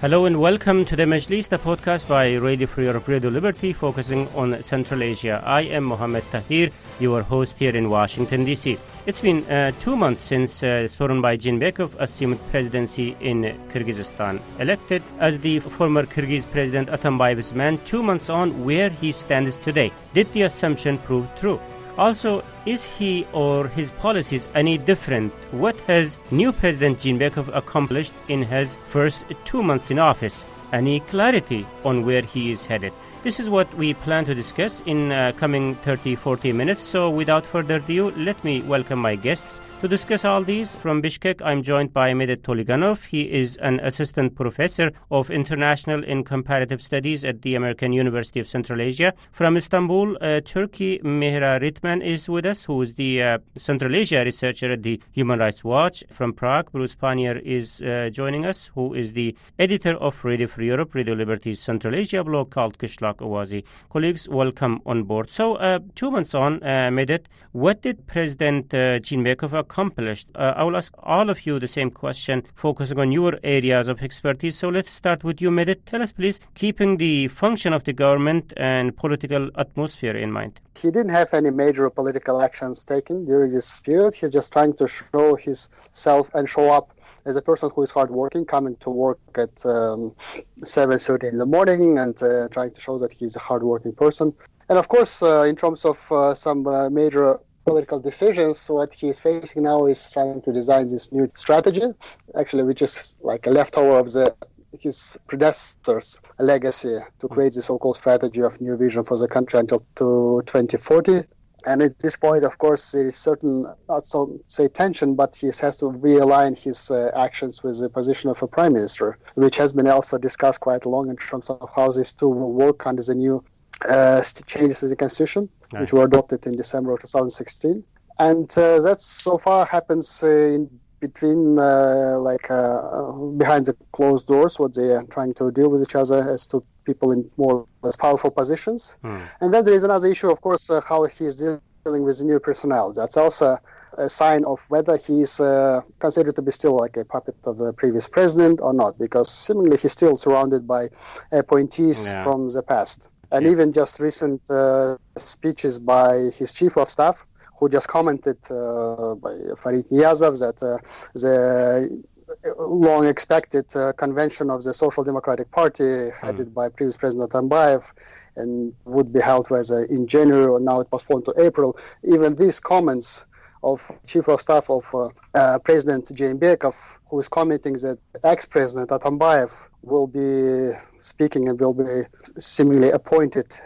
Hello and welcome to the Majlis, the podcast by Radio Free Europe, Radio Liberty, focusing on Central Asia. I am Mohammed Tahir, your host here in Washington, D.C. It's been 2 months since Sooronbai Jeenbekov assumed presidency in Kyrgyzstan. Elected as the former Kyrgyz President Atambayev's man, 2 months on, where he stands today. Did the assumption prove true? Also, is he or his policies any different? What has new President Jeenbekov accomplished in his first 2 months in office? Any clarity on where he is headed? This is what we plan to discuss in coming 30-40 minutes. So without further ado, let me welcome my guests. To discuss all these, from Bishkek, I'm joined by Medet Toliganov. He is an assistant professor of international and comparative studies at the American University of Central Asia. From Istanbul, Turkey, Mihra Ritman is with us, who is the Central Asia researcher at the Human Rights Watch. From Prague, Bruce Pannier is joining us, who is the editor of Radio Free Europe, Radio Liberty's Central Asia blog called Kışlak Ovazi. Colleagues, welcome on board. So 2 months on, Medet, what did President Jeenbekov accomplished? I will ask all of you the same question, focusing on your areas of expertise. So let's start with you, Medet. Tell us, please, keeping the function of the government and political atmosphere in mind. He didn't have any major political actions taken during this period. He's just trying to show himself and show up as a person who is hardworking, coming to work at 7:30 in the morning and trying to show that he's a hardworking person. And of course, in terms of some major political decisions, what he is facing now is trying to design this new strategy, actually, which is like a leftover of his predecessors' legacy to create the so-called strategy of new vision for the country until 2040. And at this point, of course, there is certain, not so say tension, but he has to realign his actions with the position of a prime minister, which has been also discussed quite long in terms of how these two will work under the new changes to the constitution, which were adopted in December of 2016. And that so far happens in between, behind the closed doors, what they are trying to deal with each other as two people in more or less powerful positions. And then there is another issue, of course, how he is dealing with the new personnel. That's also a sign of whether he is considered to be still like a puppet of the previous president or not, because seemingly he's still surrounded by appointees from the past. And even just recent speeches by his chief of staff, who just commented by Farid Niyazov that the long-expected convention of the Social Democratic Party, headed by previous President Atambayev, and would be held in January, or now it postponed to April. Even these comments of Chief of Staff of President Jeenbekov, who is commenting that ex-President Atambayev will be speaking and will be seemingly appointed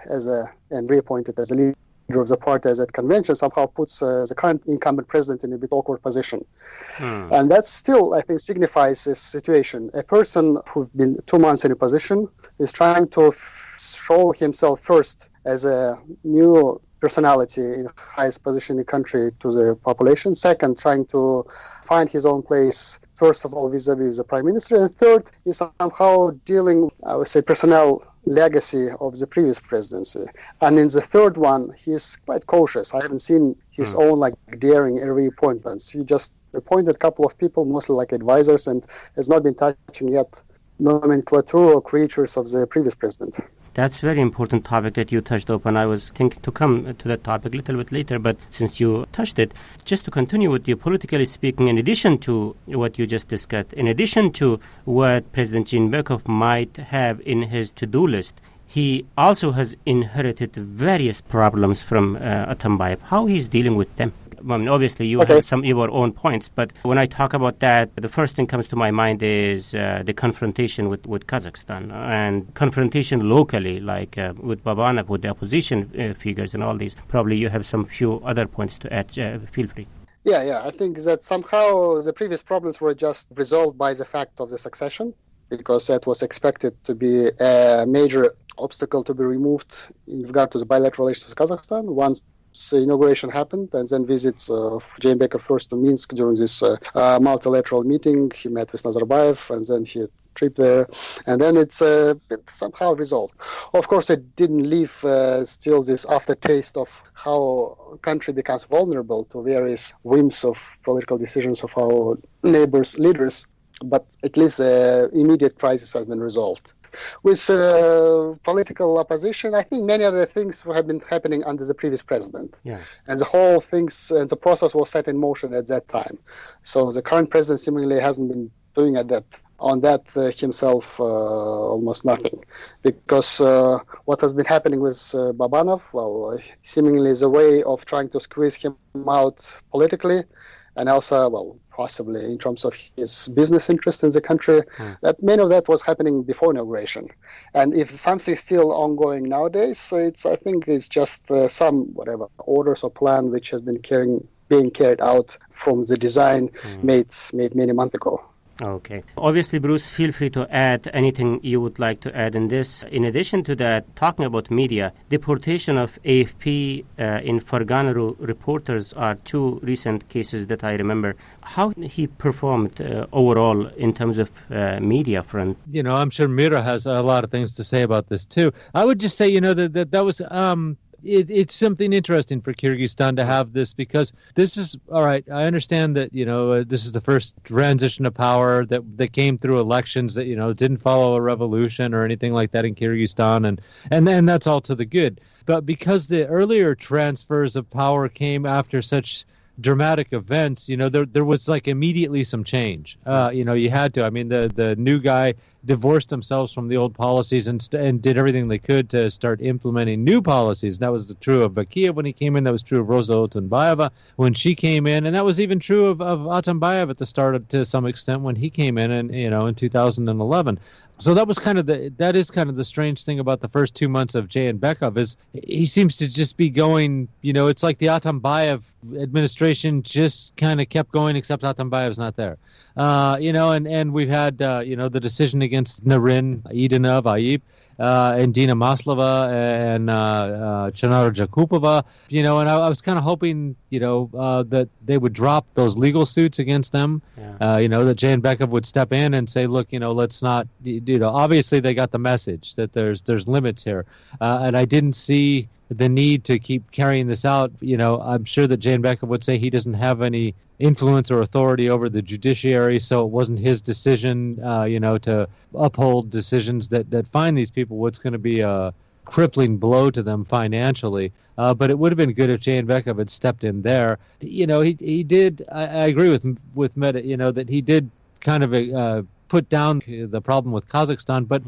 and reappointed as a leader of the party as that convention, somehow puts the current incumbent president in a bit awkward position. And that still, I think, signifies this situation. A person who's been 2 months in a position is trying to show himself first as a new personality in the highest position in the country to the population. Second, trying to find his own place, first of all, vis-a-vis the prime minister. And third, is somehow dealing, I would say, personnel legacy of the previous presidency. And in the third one, he's quite cautious. I haven't seen his own daring reappointments. He just appointed a couple of people, mostly like advisors, and has not been touching yet nomenclature or creatures of the previous president. That's a very important topic that you touched upon. I was thinking to come to that topic a little bit later, but since you touched it, just to continue with you, politically speaking, in addition to what you just discussed, in addition to what President Jeenbekov might have in his to-do list, he also has inherited various problems from Atambayev. How he's dealing with them? I mean, obviously, you have some of your own points, but when I talk about that, the first thing comes to my mind is the confrontation with Kazakhstan and confrontation locally, like with Babanov, with the opposition figures and all these. Probably you have some few other points to add. Feel free. Yeah. I think that somehow the previous problems were just resolved by the fact of the succession, because that was expected to be a major obstacle to be removed in regard to the bilateral relations with Kazakhstan once inauguration happened, and then visits of Jeenbekov first to Minsk during this multilateral meeting. He met with Nazarbayev, and then he trip there, and then it's somehow resolved. Of course, it didn't leave still this aftertaste of how a country becomes vulnerable to various whims of political decisions of our neighbors' leaders. but at least the immediate crisis has been resolved. With political opposition, I think many of the things have been happening under the previous president. Yeah. And the whole things, the process was set in motion at that time. So the current president seemingly hasn't been doing himself almost nothing. Because what has been happening with Babanov, seemingly is a way of trying to squeeze him out politically, and also, possibly in terms of his business interest in the country, that many of that was happening before inauguration. And if something is still ongoing nowadays, I think it's just some orders or plan which has been being carried out from the design made many months ago. Okay. Obviously, Bruce, feel free to add anything you would like to add in this. In addition to that, talking about media, deportation of AFP in Fergana reporters are two recent cases that I remember. How he performed overall in terms of media front? I'm sure Mira has a lot of things to say about this too. I would just say, that was... It's something interesting for Kyrgyzstan to have this, because this is, all right, I understand that, this is the first transition of power that came through elections that, didn't follow a revolution or anything like that in Kyrgyzstan, and then that's all to the good. But because the earlier transfers of power came after such dramatic events, there was immediately some change. You had to. I mean, the new guy divorced themselves from the old policies and did everything they could to start implementing new policies. That was true of Bakiev when he came in. That was true of Rosa Otunbayeva when she came in, and that was even true of Atambayev at the start to some extent when he came in, in 2011. So that is kind of the strange thing about the first 2 months of Jeenbekov is he seems to just be going, it's like the Atambayev administration just kind of kept going, except Atambayev's not there. And we've had, the decision against Narin, Idanov, Ayip, and Dina Maslova and Chanara Jakupova, and I was kind of hoping, that they would drop those legal suits against them, that Jeenbekov would step in and say, look, let's not, obviously they got the message that there's limits here. And I didn't see the need to keep carrying this out. I'm sure that Jeenbekov would say he doesn't have any influence or authority over the judiciary, so it wasn't his decision, to uphold decisions that find these people what's going to be a crippling blow to them financially. But it would have been good if Jeenbekov had stepped in there. He did. I agree with Meta. That he did kind of put down the problem with Kazakhstan, but.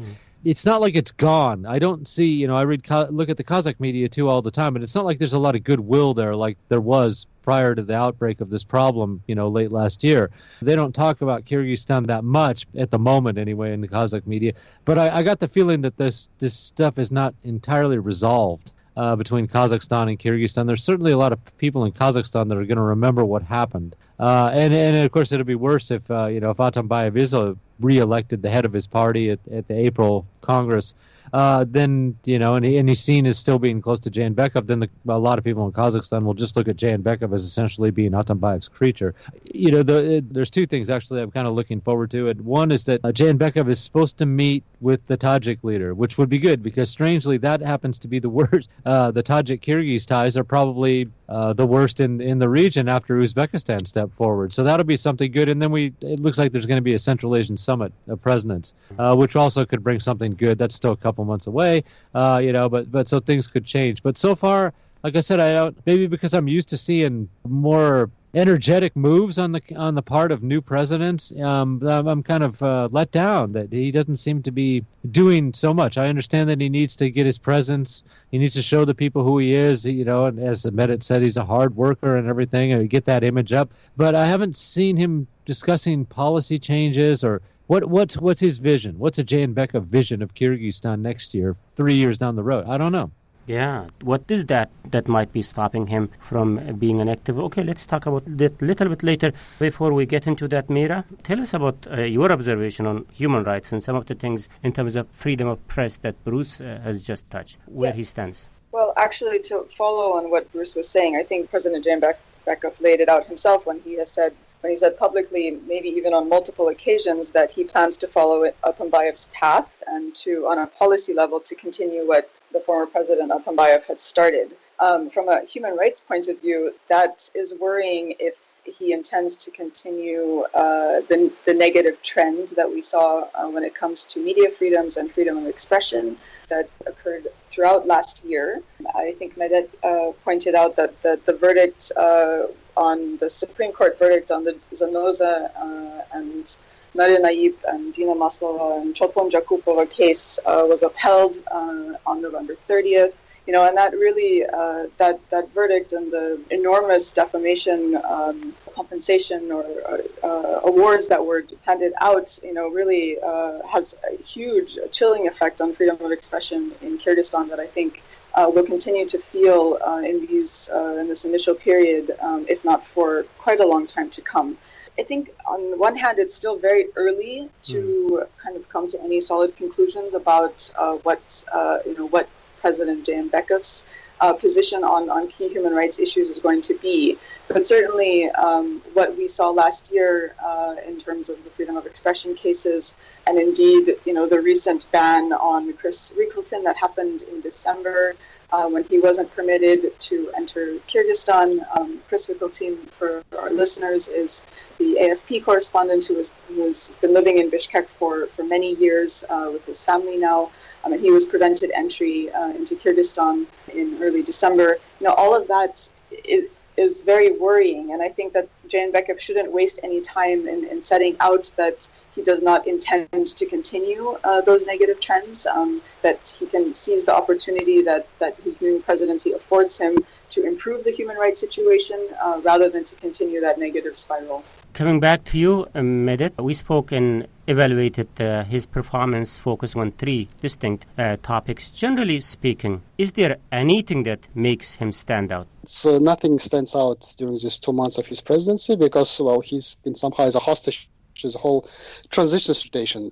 It's not like it's gone. I don't see, I look at the Kazakh media too all the time, and it's not like there's a lot of goodwill there like there was prior to the outbreak of this problem, late last year. They don't talk about Kyrgyzstan that much at the moment anyway in the Kazakh media. But I got the feeling that this stuff is not entirely resolved between Kazakhstan and Kyrgyzstan. There's certainly a lot of people in Kazakhstan that are going to remember what happened. And of course, it'll be worse if Atambayev is re-elected the head of his party at the April Congress. Then, and he's seen as still being close to Jeenbekov, then a lot of people in Kazakhstan will just look at Jeenbekov as essentially being Atambayev's creature. There's two things, actually, I'm kind of looking forward to. And one is that Jeenbekov is supposed to meet with the Tajik leader, which would be good, because strangely, that happens to be the worst. The Tajik-Kyrgyz ties are probably the worst in the region after Uzbekistan stepped forward. So that'll be something good. And then it looks like there's going to be a Central Asian summit of presidents, which also could bring something good. That's still a couple months away, but so things could change. But so far, like I said, maybe because I'm used to seeing more energetic moves on the part of new presidents, I'm kind of let down that he doesn't seem to be doing so much. I understand that he needs to get his presence. He needs to show the people who he is, and as Medit said, he's a hard worker and everything, and get that image up. But I haven't seen him discussing policy changes or what's his vision? What's a Jeenbekov vision of Kyrgyzstan next year, 3 years down the road? I don't know. Yeah, what is that might be stopping him from being an active? Okay, let's talk about that a little bit later. Before we get into that, Mira, tell us about your observation on human rights and some of the things in terms of freedom of press that Bruce has just touched, where he stands. Well, actually, to follow on what Bruce was saying, I think President Jeenbekov laid it out himself when he said publicly, maybe even on multiple occasions, that he plans to follow Atambayev's path and on a policy level, to continue what the former president Atambayev had started. From a human rights point of view, that is worrying if he intends to continue the negative trend that we saw when it comes to media freedoms and freedom of expression that occurred throughout last year. I think Medet pointed out that the verdict on the Supreme Court verdict on the Zanoza and Nadia Naib and Dina Maslova and Chopon Jakupova case was upheld on November 30th. And that really, that verdict and the enormous defamation compensation or awards that were handed out, really has a huge chilling effect on freedom of expression in Kyrgyzstan that I think will continue to feel in this initial period, if not for quite a long time to come. I think on the one hand, it's still very early to kind of come to any solid conclusions about what President Jeenbekov's position on key human rights issues is going to be. But certainly what we saw last year in terms of the freedom of expression cases, and indeed, the recent ban on Chris Rickleton that happened in December when he wasn't permitted to enter Kyrgyzstan. Chris Rickleton, for our listeners, is the AFP correspondent who has been living in Bishkek for many years with his family now. And he was prevented entry into Kyrgyzstan in early December. All of that is very worrying. And I think that Jeenbekov shouldn't waste any time in setting out that he does not intend to continue those negative trends, that he can seize the opportunity that his new presidency affords him to improve the human rights situation rather than to continue that negative spiral. Coming back to you, Medet, we spoke and evaluated his performance focusing on three distinct topics. Generally speaking, is there anything that makes him stand out? Nothing stands out during these 2 months of his presidency because, he's been somehow as a hostage to the whole transition situation.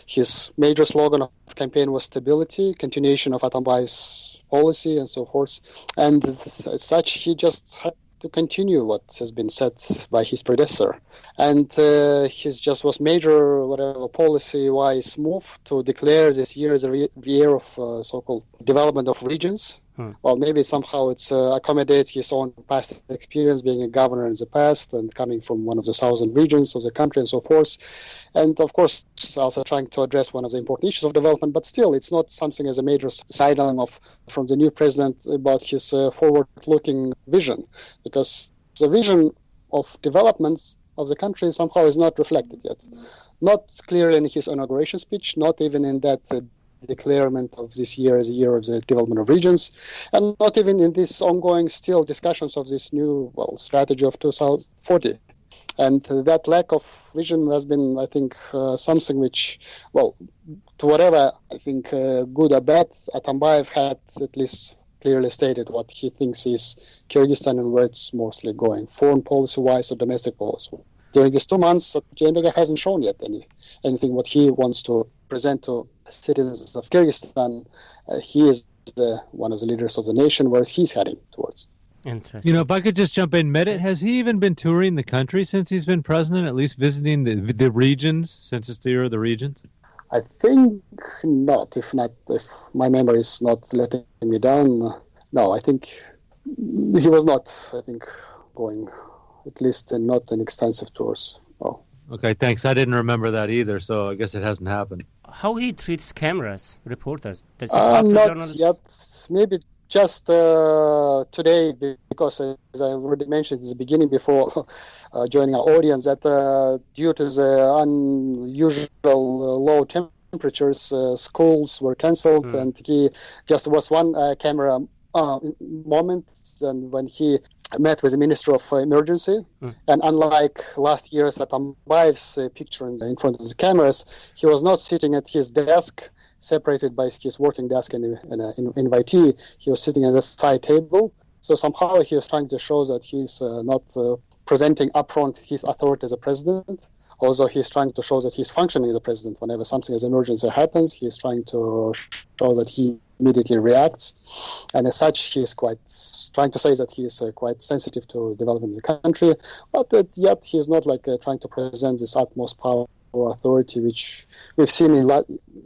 His major slogan of campaign was stability, continuation of Atambayev's policy, and so forth. And as such, he just had to continue what has been said by his predecessor. And his just was major, policy-wise move to declare this year as the year of so-called development of regions. Well, maybe somehow it accommodates his own past experience being a governor in the past and coming from one of the southern regions of the country and so forth. And of course, also trying to address one of the important issues of development, but still it's not something as a major sideline from the new president about his forward-looking vision, because the vision of development of the country somehow is not reflected yet. Not clearly in his inauguration speech, not even in that declarement of this year as a year of the development of regions, and not even in these ongoing still discussions of this new strategy of 2040. And that lack of vision has been, I think, something which, to whatever, I think, good or bad, Atambayev had at least clearly stated what he thinks is Kyrgyzstan and where it's mostly going, foreign policy-wise or domestic policy. During these 2 months, Jeenbekov hasn't shown yet anything what he wants to present to citizens of Kyrgyzstan. He is one of the leaders of the nation where he's heading towards. Interesting. If I could just jump in, Medet, has he even been touring the country since he's been president, at least visiting the regions, since it's the year of the regions? I think not. If my memory is not letting me down, no, I think he was not, going, at least not in extensive tours. Oh. Okay, thanks. I didn't remember that either, so I guess it hasn't happened. How he treats cameras, reporters? Does he talk to not journalists? Yet. Maybe just today, because as I already mentioned in the beginning before joining our audience, that due to the unusual low temperatures, schools were cancelled, and he just was one camera moment, and when he met with the Minister of Emergency, and unlike last year's Atambayev's picture in front of the cameras, he was not sitting at his desk, separated by his working desk and invitee. He was sitting at a side table, so somehow he was trying to show that he's not presenting upfront his authority as a president. Also, he's trying to show that he's functioning as a president. Whenever something as emergency happens, he's trying to show that he immediately reacts. And as such, he's trying to say that he is quite sensitive to development in the country, but yet he's not trying to present this utmost power authority, which we've seen in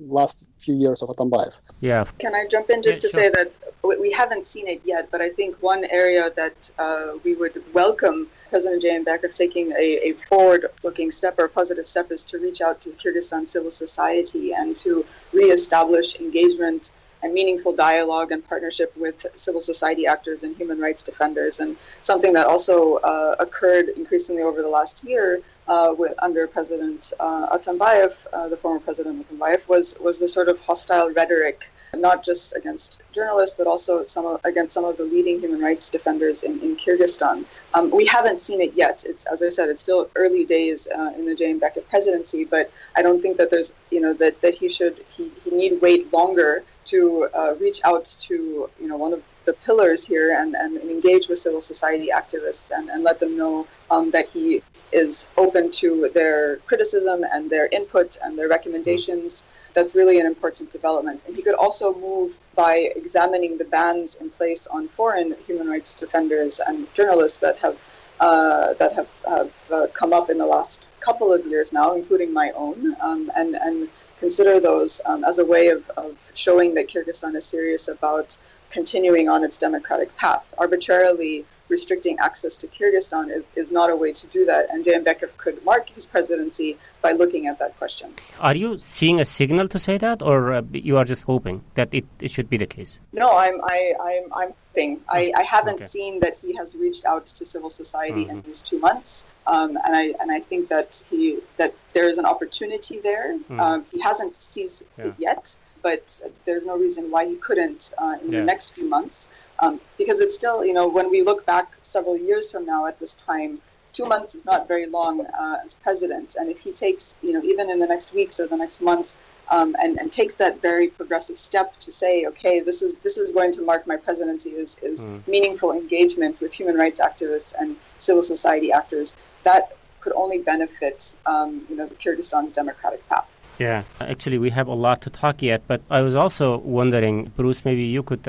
last few years of Atambayev. Yeah. Can I jump in just to say that we haven't seen it yet, but I think one area that we would welcome President Jeenbekov taking a forward-looking step or a positive step is to reach out to Kyrgyzstan civil society and to reestablish engagement and meaningful dialogue and partnership with civil society actors and human rights defenders. And something that also occurred increasingly over the last year under President Atambayev, the former President Atambayev, was the sort of hostile rhetoric, not just against journalists, but also against some of the leading human rights defenders in Kyrgyzstan. We haven't seen it yet. It's, as I said, it's still early days in the Jeenbekov presidency, but I don't think that there's, that he need wait longer to reach out to, one of the pillars here and engage with civil society activists and let them know that he is open to their criticism and their input and their recommendations. That's really an important development. And he could also move by examining the bans in place on foreign human rights defenders and journalists that have come up in the last couple of years now, including my own, and consider those as a way of showing that Kyrgyzstan is serious about continuing on its democratic path. Arbitrarily restricting access to Kyrgyzstan is not a way to do that, and Jeenbekov could mark his presidency by looking at that question. Are you seeing a signal to say that, or you are just hoping that it should be the case? No, I'm hoping. I haven't seen that he has reached out to civil society in these 2 months, and I think that there is an opportunity there. He hasn't seized it yet, but there's no reason why he couldn't in the next few months. Because it's still, when we look back several years from now at this time, 2 months is not very long as president. And if he takes, even in the next weeks or the next months, and takes that very progressive step to say, okay, this is going to mark my presidency is meaningful engagement with human rights activists and civil society actors, that could only benefit, the Kyrgyzstan democratic path. Yeah, actually, we have a lot to talk yet, but I was also wondering, Bruce, maybe you could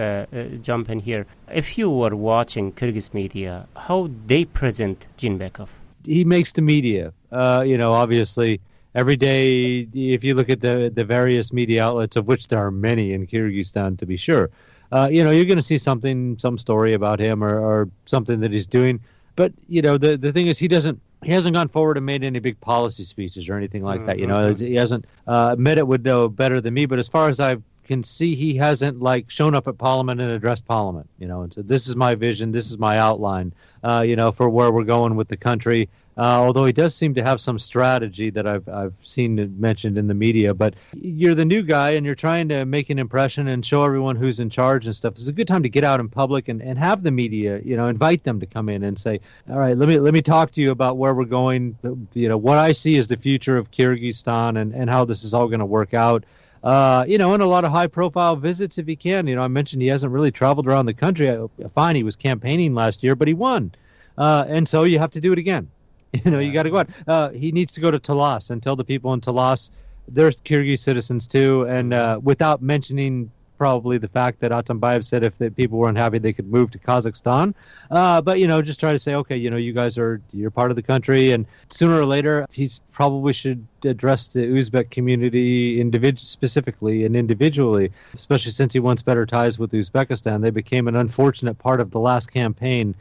jump in here. If you were watching Kyrgyz media, how they present Jeenbekov? He makes the media. Obviously, every day, if you look at the various media outlets, of which there are many in Kyrgyzstan, to be sure, you're going to see some story about him or something that he's doing. But, the thing is, he hasn't gone forward and made any big policy speeches or anything like that. He hasn't Medit would know better than me, but as far as I can see, he hasn't shown up at Parliament and addressed Parliament, and said, this is my vision, this is my outline, for where we're going with the country. Although he does seem to have some strategy that I've seen mentioned in the media. But you're the new guy and you're trying to make an impression and show everyone who's in charge and stuff. It's a good time to get out in public and have the media, invite them to come in and say, all right, let me talk to you about where we're going. What I see is the future of Kyrgyzstan and how this is all going to work out. And a lot of high-profile visits if he can. I mentioned he hasn't really traveled around the country. Fine, he was campaigning last year, but he won. And so you have to do it again. You got to go out. He needs to go to Talas and tell the people in Talas they're Kyrgyz citizens too. And without mentioning probably the fact that Atambayev said if the people weren't happy, they could move to Kazakhstan. But, just try to say, okay, you guys you're part of the country. And sooner or later, he's probably should address the Uzbek community specifically and individually, especially since he wants better ties with Uzbekistan. They became an unfortunate part of the last campaign.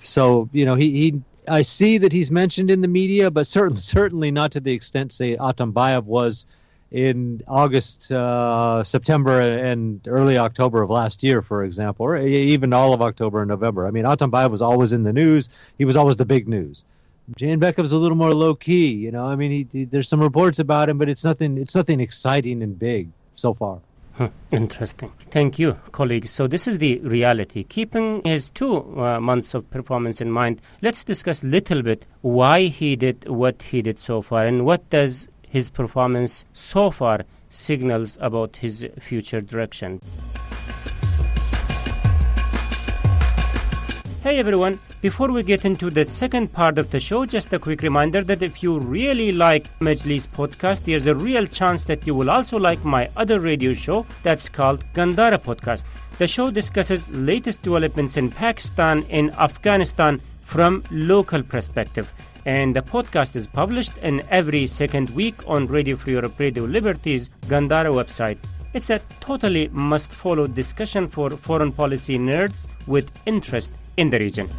So, I see that he's mentioned in the media, but certainly not to the extent, say, Atambayev was in August, September, and early October of last year, for example, or even all of October and November. I mean, Atambayev was always in the news. He was always the big news. Jeenbekov's a little more low-key, there's some reports about him, but it's nothing exciting and big so far. Interesting. Thank you, colleagues. So this is the reality. Keeping his 2 months of performance in mind, let's discuss a little bit why he did what he did so far and what does his performance so far signals about his future direction. Hey everyone, before we get into the second part of the show, just a quick reminder that if you really like Majlis podcast, there's a real chance that you will also like my other radio show that's called Gandhara Podcast. The show discusses latest developments in Pakistan and Afghanistan from local perspective. And the podcast is published in every second week on Radio Free Europe, Radio Liberty's Gandara website. It's a totally must-follow discussion for foreign policy nerds with interest in the region.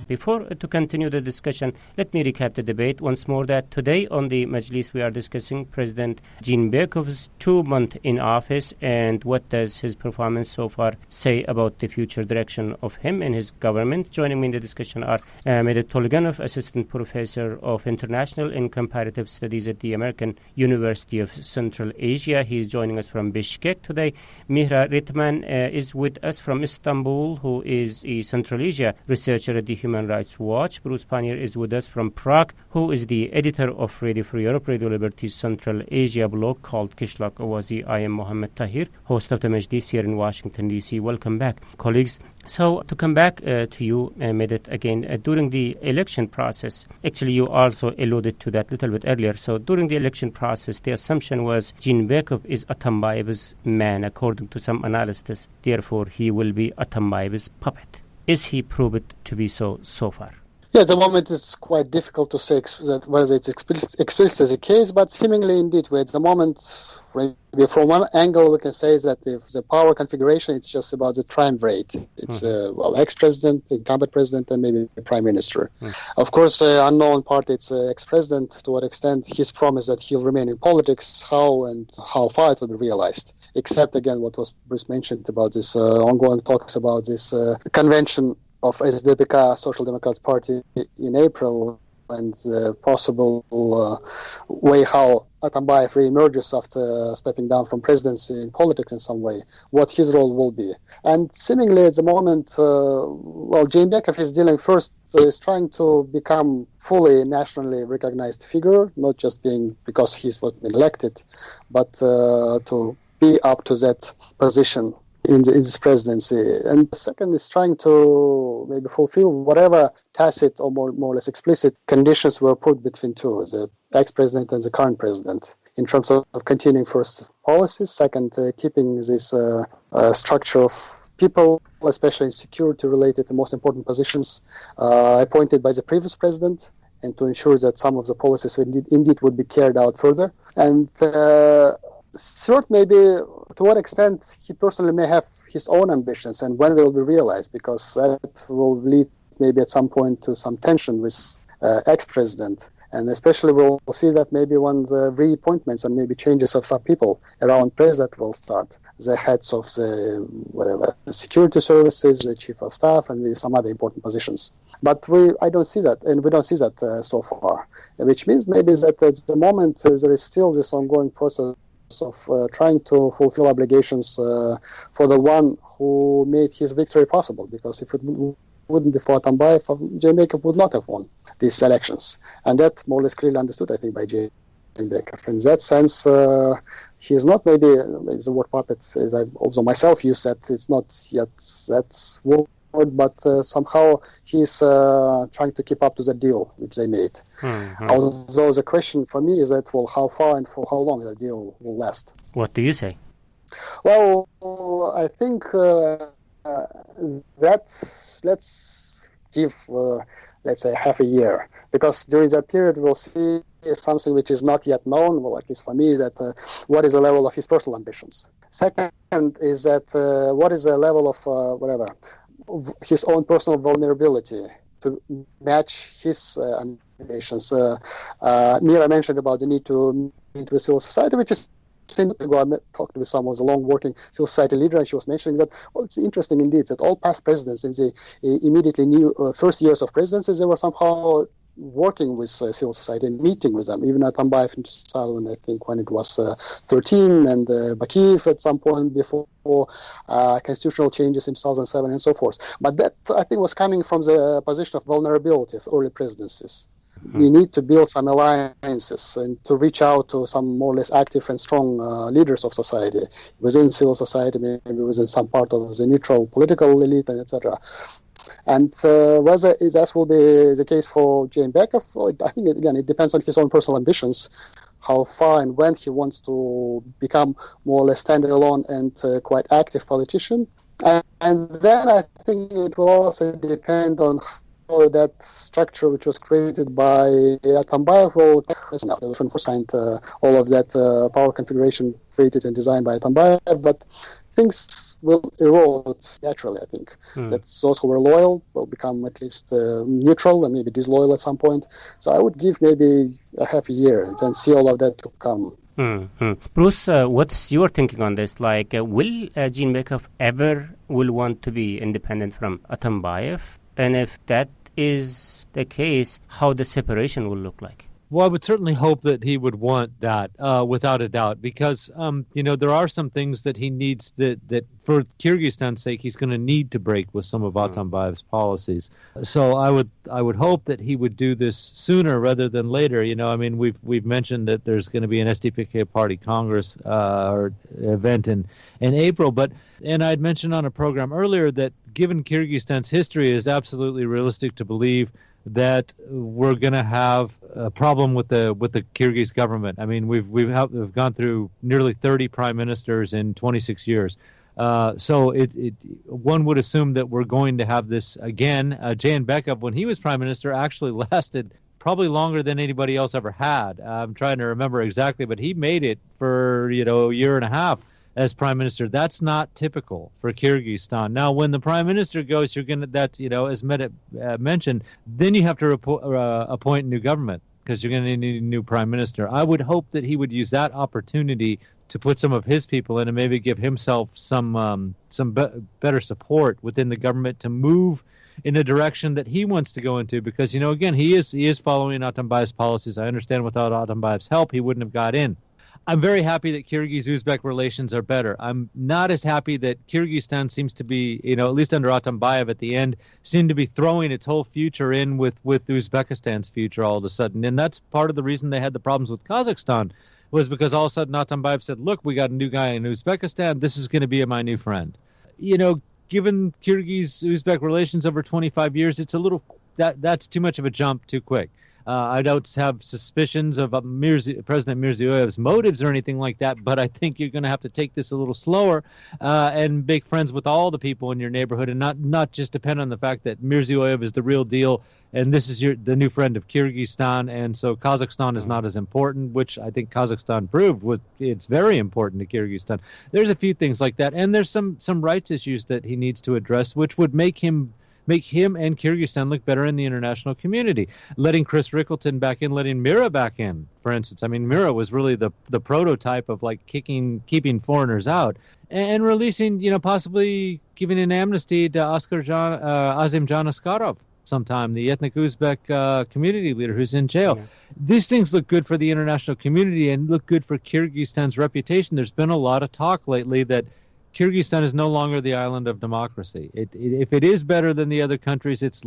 Before to continue the discussion, let me recap the debate once more that today on the Majlis we are discussing President Jeenbekov's 2 month in office and what does his performance so far say about the future direction of him and his government. Joining me in the discussion are Medet Tolganov, Assistant Professor of International and Comparative Studies at the American University of Central Asia. He is joining us from Bishkek today. Mihra Ritman is with us from Istanbul, who is a Central Asia researcher at the Human Rights Watch. Bruce Pannier is with us from Prague, who is the editor of Radio Free Europe, Radio Liberty's Central Asia blog called Kishlak Awazi. I am Mohammed Tahir, host of the Majlis here in Washington, D.C. Welcome back, colleagues. So to come back to you, Medet, again, during the election process, actually you also alluded to that a little bit earlier. So during the election process, the assumption was Jeenbekov is Atambayev's man, according to some analysis. Therefore, he will be Atambayev's puppet. Is he proved to be so far? Yeah, at the moment it's quite difficult to say whether it's explicit as a case, but seemingly indeed, at the moment, maybe from one angle we can say that if the power configuration, it's just about the triumvirate. It's ex-president, incumbent president, and maybe a prime minister. Of course, the unknown part, it's ex-president. To what extent his promise that he'll remain in politics, how and how far it will be realized. Except, again, what was Bruce mentioned about this ongoing talks about this convention of SDPK, Social Democrats Party, in April, and the possible way how Atambayev re-emerges after stepping down from presidency in politics in some way, what his role will be. And seemingly at the moment, Jeenbekov is dealing first, is trying to become fully nationally recognized figure, not just being because he's been elected, but to be up to that position in this presidency. And the second is trying to maybe fulfill whatever tacit or more or less explicit conditions were put between two, the ex-president and the current president, in terms of continuing first policies, second, keeping this structure of people, especially in security-related, the most important positions, appointed by the previous president, and to ensure that some of the policies indeed would be carried out further. And third, maybe to what extent he personally may have his own ambitions and when they will be realized, because that will lead maybe at some point to some tension with ex-president. And especially we'll see that maybe when the reappointments and maybe changes of some people around president will start, the heads of the security services, the chief of staff, and maybe some other important positions. But I don't see that, and we don't see that so far, which means maybe that at the moment there is still this ongoing process of trying to fulfill obligations for the one who made his victory possible, because if it wouldn't be for Atambayev, Jeenbekov would not have won these elections. And that more or less clearly understood, I think, by Jeenbekov. In that sense, he is not maybe the word puppet, as I also myself use that, it's not yet that word, but somehow he's trying to keep up to the deal which they made. Although the question for me is that, well, how far and for how long the deal will last. What do you say? Well, I think let's give, let's say, half a year, because during that period we'll see something which is not yet known, well, at least for me, that what is the level of his personal ambitions. Second is that what is the level of his own personal vulnerability to match his ambitions. Mira mentioned about the need to meet with civil society, which is I talked with someone who's a long-working civil society leader, and she was mentioning that, well, it's interesting indeed that all past presidents in the immediately new first years of presidency, they were somehow working with civil society and meeting with them, even at Atambayev in 2000, I think, when it was 13, and Bakiyev at some point before constitutional changes in 2007 and so forth. But that, I think, was coming from the position of vulnerability of early presidencies. We need to build some alliances and to reach out to some more or less active and strong leaders of society, within civil society, maybe within some part of the neutral political elite, etc. And whether that will be the case for Jeenbekov, well, I think, again, it depends on his own personal ambitions, how far and when he wants to become more or less standalone and quite active politician. And then I think it will also depend on how that structure, which was created by Atambayev, will find all of that power configuration created and designed by Atambayev, but things will erode naturally, I think. That those who were loyal will become at least neutral and maybe disloyal at some point. So I would give maybe a half a year and then see all of that to come. Mm-hmm. Bruce, what's your thinking on this? Like, will Jeenbekov ever will want to be independent from Atambayev? And if that is the case, how the separation will look like? Well, I would certainly hope that he would want that, without a doubt, because, there are some things that he needs that for Kyrgyzstan's sake, he's going to need to break with some of Atambayev's policies. So I would hope that he would do this sooner rather than later. We've mentioned that there's going to be an SDPK party Congress or event in April, and I'd mentioned on a program earlier that given Kyrgyzstan's history, it is absolutely realistic to believe that we're going to have a problem with the Kyrgyz government. I mean, we've gone through nearly 30 prime ministers in 26 years. So one would assume that we're going to have this again. Jeenbekov, when he was prime minister, actually lasted probably longer than anybody else ever had. I'm trying to remember exactly, but he made it for a year and a half as prime minister. That's not typical for Kyrgyzstan. Now, when the prime minister goes, you're going to, that's, as mentioned, then you have to appoint a new government because you're going to need a new prime minister. I would hope that he would use that opportunity to put some of his people in and maybe give himself some better support within the government to move in a direction that he wants to go into, because, again, he is following Atambayev's policies. I understand without Atambayev's help, he wouldn't have got in. I'm very happy that Kyrgyz-Uzbek relations are better. I'm not as happy that Kyrgyzstan seems to be, at least under Atambayev at the end, seemed to be throwing its whole future in with Uzbekistan's future all of a sudden. And that's part of the reason they had the problems with Kazakhstan, was because all of a sudden Atambayev said, look, we got a new guy in Uzbekistan. This is going to be my new friend. Given Kyrgyz-Uzbek relations over 25 years, it's a little, that's too much of a jump too quick. I don't have suspicions of President Mirziyoyev's motives or anything like that, but I think you're going to have to take this a little slower and make friends with all the people in your neighborhood, and not just depend on the fact that Mirziyoyev is the real deal and this is the new friend of Kyrgyzstan, and so Kazakhstan is not as important, which I think Kazakhstan proved. It's very important to Kyrgyzstan. There's a few things like that, and there's some rights issues that he needs to address, which would make him and Kyrgyzstan look better in the international community. Letting Chris Rickleton back in, letting Mira back in, for instance. I mean, Mira was really the prototype of keeping foreigners out, and releasing, possibly giving an amnesty to Azim Jan Askarov sometime, the ethnic Uzbek community leader who's in jail. Yeah. These things look good for the international community and look good for Kyrgyzstan's reputation. There's been a lot of talk lately that Kyrgyzstan is no longer the island of democracy. If it is better than the other countries, it's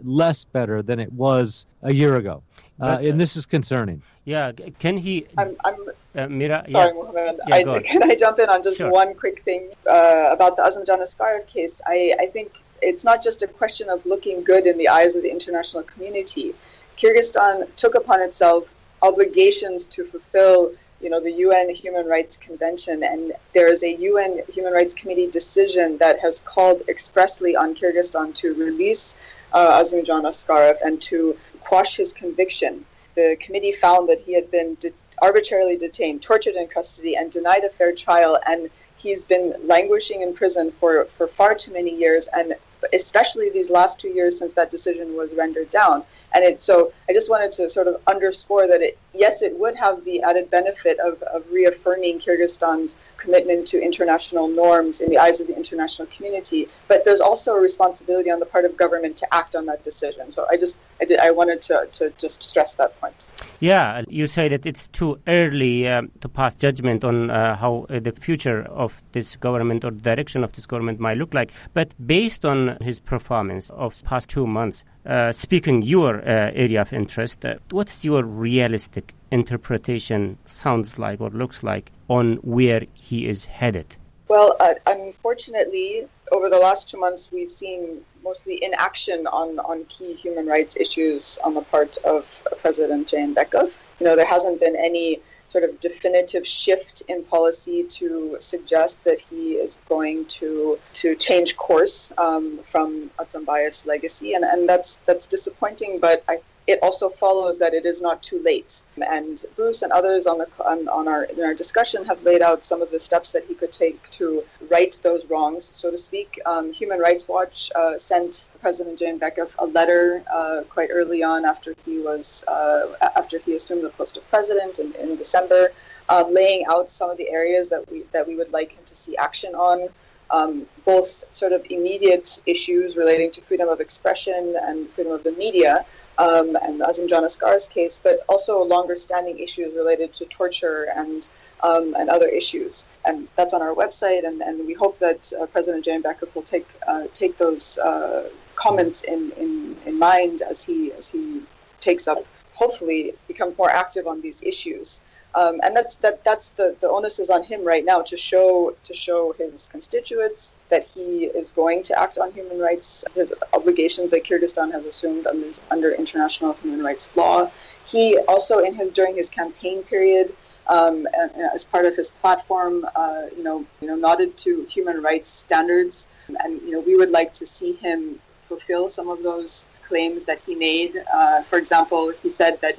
less better than it was a year ago, and this is concerning. Yeah, can he? Mira, sorry, Mohammed. Can I jump in on just one quick thing about the Azim Jan Askarov case? I think it's not just a question of looking good in the eyes of the international community. Kyrgyzstan took upon itself obligations to fulfill the UN Human Rights Convention, and there is a UN Human Rights Committee decision that has called expressly on Kyrgyzstan to release Azim Jan Askarov and to quash his conviction. The committee found that he had been arbitrarily detained, tortured in custody, and denied a fair trial, and he's been languishing in prison for far too many years, and especially these last 2 years since that decision was rendered down. And so I just wanted to sort of underscore that it would have the added benefit of reaffirming Kyrgyzstan's commitment to international norms in the eyes of the international community, but there's also a responsibility on the part of government to act on that decision. So I wanted to just stress that point. Yeah, you say that it's too early to pass judgment on how the future of this government or the direction of this government might look like. But based on his performance of the past 2 months, speaking your area of interest, what's your realistic interpretation sounds like or looks like on where he is headed? Well, unfortunately, over the last 2 months, we've seen mostly inaction on key human rights issues on the part of President Jeenbekov. There hasn't been any sort of definitive shift in policy to suggest that he is going to change course from Atambayev's legacy, and that's disappointing. But it also follows that it is not too late. And Bruce and others in our discussion have laid out some of the steps that he could take to right those wrongs, so to speak. Human Rights Watch sent President Jeenbekov a letter quite early on after he assumed the post of president in December, laying out some of the areas that we would like him to see action on. Both sort of immediate issues relating to freedom of expression and freedom of the media, and as in John Askar's case, but also longer-standing issues related to torture and other issues. And that's on our website, and we hope that President Jeenbekov will take those comments in mind as he takes up, hopefully, becomes more active on these issues. And that's the onus is on him right now to show his constituents that he is going to act on human rights, his obligations that Kyrgyzstan has assumed under international human rights law. He also during his campaign period, as part of his platform, nodded to human rights standards, and we would like to see him fulfill some of those claims that he made. For example, he said that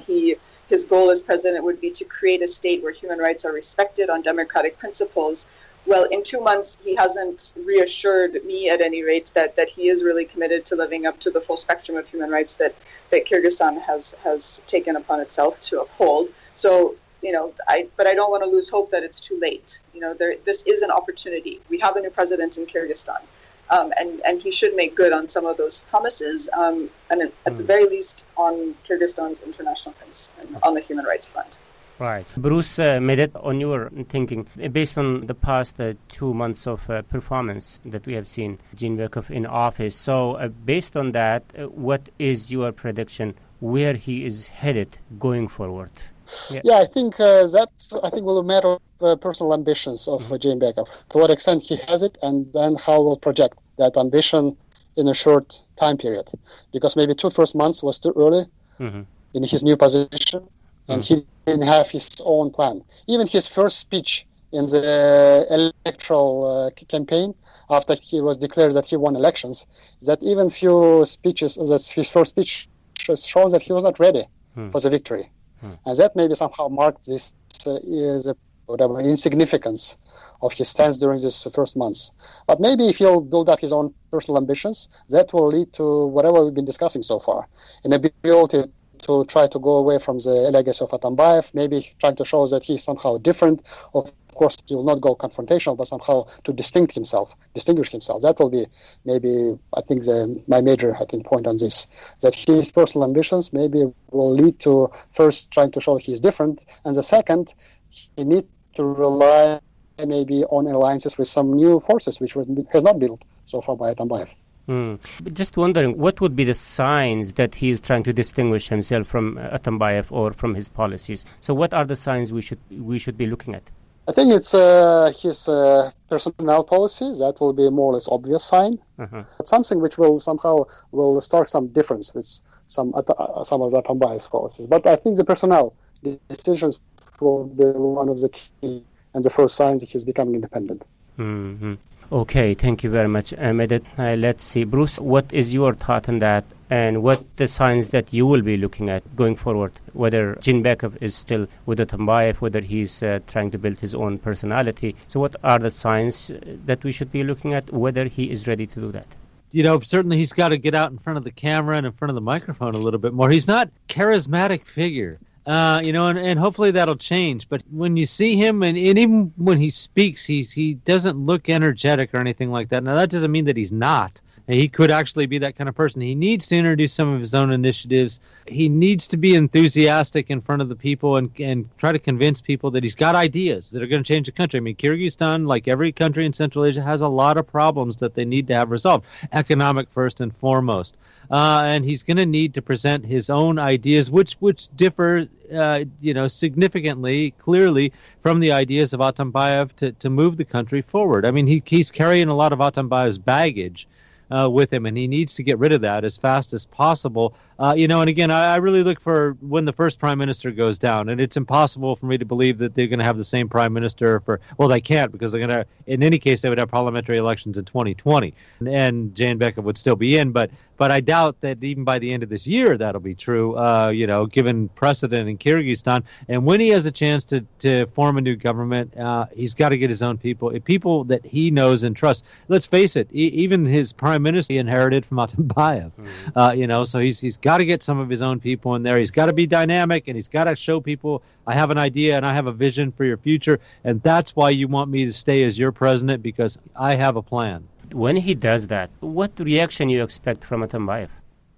his goal as president would be to create a state where human rights are respected on democratic principles. Well, in 2 months, he hasn't reassured me, at any rate, that he is really committed to living up to the full spectrum of human rights that Kyrgyzstan has taken upon itself to uphold. So, but I don't want to lose hope that it's too late. This is an opportunity. We have a new president in Kyrgyzstan. And he should make good on some of those promises, and at the very least on Kyrgyzstan's international rights and on the human rights front. Right. Bruce, Medet, on your thinking, based on the past 2 months of performance that we have seen Jeenbekov in office, so based on that, what is your prediction where he is headed going forward? Yeah, I think will matter of personal ambitions of Jeenbekov. To what extent he has it, and then how we'll project that ambition in a short time period. Because maybe 2 first months was too early in his new position, and he didn't have his own plan. Even his first speech in the electoral campaign, after he was declared that he won elections, that even few speeches, that his first speech shows that he was not ready for the victory. And that maybe somehow marked this insignificance of his stance during these first months. But maybe if he'll build up his own personal ambitions, that will lead to whatever we've been discussing so far. An ability to try to go away from the legacy of Atambayev, maybe trying to show that he's somehow different. Of course, he will not go confrontational, but somehow to distinguish himself. That will be maybe, I think, my major point on this, that his personal ambitions maybe will lead to first trying to show he's different, and the second, he needs to rely maybe on alliances with some new forces, which has not built so far by Atambayev. But just wondering, what would be the signs that he is trying to distinguish himself from Atambayev or from his policies? So what are the signs we should be looking at? I think it's his personnel policy. That will be a more or less obvious sign. But something which will somehow start some difference with some of the Atambayev's policies. But I think the personnel decisions will be one of the key and the first signs that he's becoming independent. Okay, thank you very much, Medet. Let's see, Bruce, what is your thought on that, and what the signs that you will be looking at going forward, whether Jeenbekov is still with Atambayev, whether he's trying to build his own personality. So what are the signs that we should be looking at, whether he is ready to do that? Certainly he's got to get out in front of the camera and in front of the microphone a little bit more. He's not a charismatic figure. And hopefully that'll change. But when you see him, and even when he speaks, he doesn't look energetic or anything like that. Now, that doesn't mean that he's not. He could actually be that kind of person. He needs to introduce some of his own initiatives. He needs to be enthusiastic in front of the people and try to convince people that he's got ideas that are going to change the country. I mean, Kyrgyzstan, like every country in Central Asia, has a lot of problems that they need to have resolved. Economic first and foremost. And he's going to need to present his own ideas, which differ, significantly, clearly from the ideas of Atambayev to move the country forward. I mean, he's carrying a lot of Atambayev's baggage, with him, and he needs to get rid of that as fast as possible. And again, I really look for when the first prime minister goes down, and it's impossible for me to believe that they're going to have the same prime minister they can't, because they're going to, in any case, they would have parliamentary elections in 2020, and Jeenbekov would still be in, but I doubt that even by the end of this year that'll be true, given precedent in Kyrgyzstan. And when he has a chance to form a new government, he's got to get his own people that he knows and trusts. Let's face it, even his prime minister he inherited from Atambayev, so he's got to get some of his own people in there. He's got to be dynamic, and he's got to show people, I have an idea and I have a vision for your future, and that's why you want me to stay as your president, because I have a plan. When he does that, what reaction you expect from Atambayev?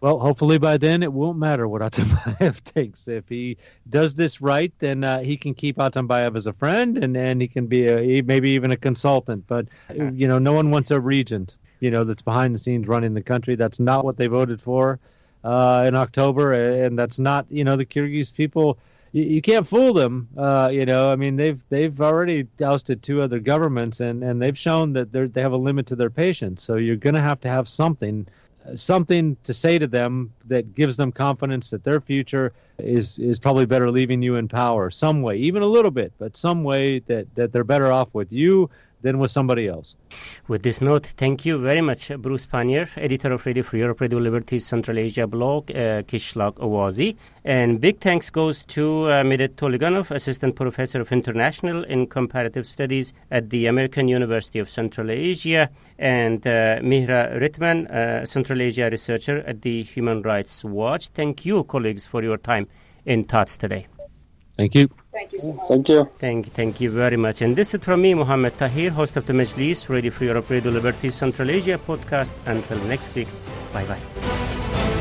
Well, hopefully by then it won't matter what Atambayev thinks. If he does this right, then he can keep Atambayev as a friend, and he can be maybe even a consultant. But, no one wants a regent, that's behind the scenes running the country. That's not what they voted for in October, and that's not, the Kyrgyz people. You can't fool them, they've already ousted 2 other governments, and they've shown that they have a limit to their patience. So you're going to have something to say to them that gives them confidence that their future is probably better leaving you in power some way, even a little bit, but some way that they're better off with you than with somebody else. With this note, thank you very much, Bruce Pannier, editor of Radio Free Europe, Radio Liberty's Central Asia blog, Kishlak Owazi. And big thanks goes to Medet Toliganov, Assistant Professor of International and Comparative Studies at the American University of Central Asia, and Mihra Ritman, Central Asia researcher at the Human Rights Watch. Thank you, colleagues, for your time in Thoughts today. Thank you. Thank you so much. Thank you. Thank you very much. And this is from me, Mohammed Tahir, host of the Majlis, Radio Free Europe, Radio Liberty Central Asia podcast. Until next week, bye-bye.